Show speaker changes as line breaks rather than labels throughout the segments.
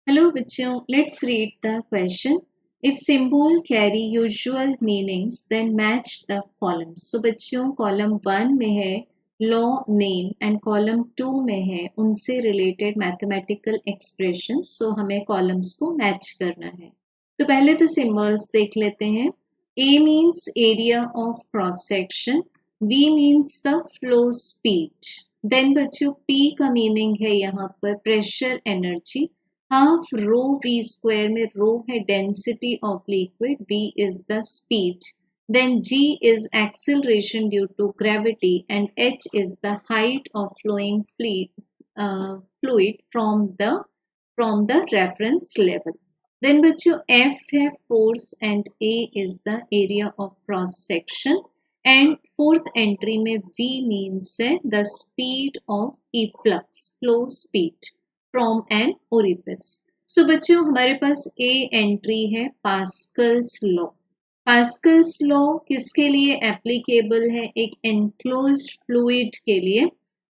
Hello bachcho, let's read the question. If symbol carry usual meanings, then match the columns. So बच्चों column 1 में है law name and column 2 में है उनसे related mathematical expressions. So हमें columns को match करना है. तो पहले तो symbols देख लेते हैं. A means area of cross section. V means the flow speed. Then बच्चों P का meaning है यहाँ पर pressure energy. Half rho v square में रो है density of liquid, v is the speed, then g is acceleration due to gravity and h is the height of flowing fluid from the reference level. Then बच्चों f है force and a is the area of cross section and fourth entry में v means है the speed of efflux, flow speed from an orifice. So बच्चों हमारे पास A entry है Pascal's law. Pascal's law किसके लिए applicable है? एक enclosed fluid के लिए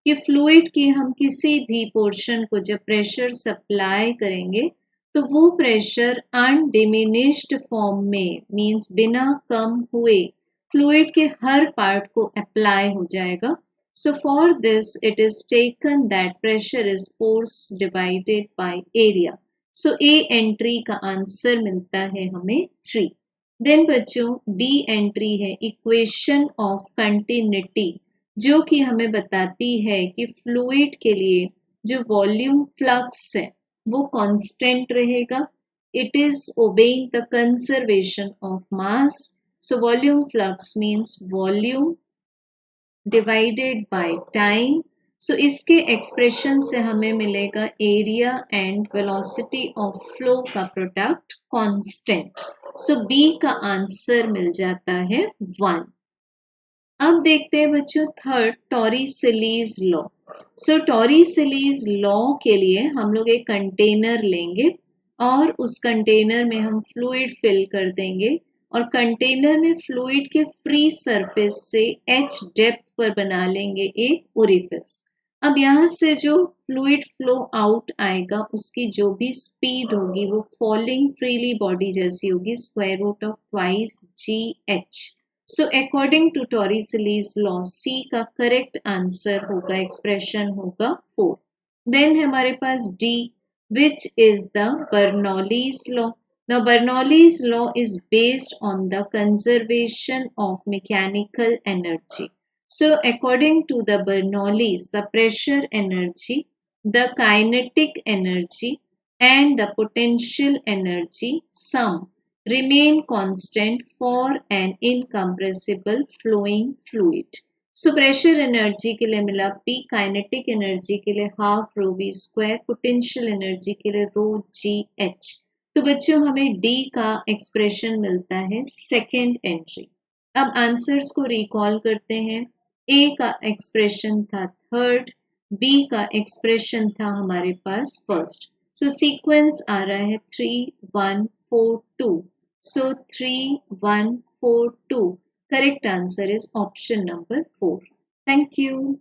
कि फ्लूइड के हम किसी भी पोर्शन को जब प्रेशर सप्लाई करेंगे तो वो प्रेशर अनडिमिनिश्ड फॉर्म में मींस बिना कम हुए फ्लूइड के हर पार्ट को अप्लाई हो जाएगा. So for this it is taken that pressure is force divided by area. So A entry का आंसर मिलता है हमें 3. Then बच्चों B entry है equation of continuity जो कि हमें बताती है कि फ्लूइड के लिए जो वॉल्यूम फ्लक्स है वो कांस्टेंट रहेगा. It is obeying the conservation of mass. So volume flux means volume divided by time. So इसके एक्सप्रेशन से हमें मिलेगा area and velocity of flow का प्रोडक्ट कांस्टेंट. सो बी का आंसर मिल जाता है 1. अब देखते हैं बच्चों third Torricelli's law. So Torricelli's law के लिए हम लोग एक कंटेनर लेंगे और उस कंटेनर में हम फ्लूइड फिल कर देंगे और कंटेनर में फ्लूइड के फ्री सरफेस से h डेप्थ पर बना लेंगे एक ओरिफिस. अब यहाँ से जो फ्लूइड फ्लो आउट आएगा उसकी जो भी स्पीड होगी वो फॉलिंग फ्रीली बॉडी जैसी होगी, square root of twice gh. So according to Torricelli's law C का करेक्ट आंसर होगा, एक्सप्रेशन होगा 4. देन हमारे पास D which is the Bernoulli's law. Now Bernoulli's law is based on the conservation of mechanical energy. So according to the Bernoulli's, the pressure energy, the kinetic energy and the potential energy sum remain constant for an incompressible flowing fluid. So pressure energy के लिए मिला P, kinetic energy के लिए half rho v square, potential energy के लिए रो g h. तो बच्चों हमें D का एक्सप्रेशन मिलता है सेकेंड एंट्री. अब आंसर्स को रिकॉल करते हैं. A का एक्सप्रेशन था थर्ड, B का एक्सप्रेशन था हमारे पास फर्स्ट. सो सीक्वेंस आ रहा है 3 1 4 2. सो 3 1 4 2. Correct answer is option number 4. Thank you.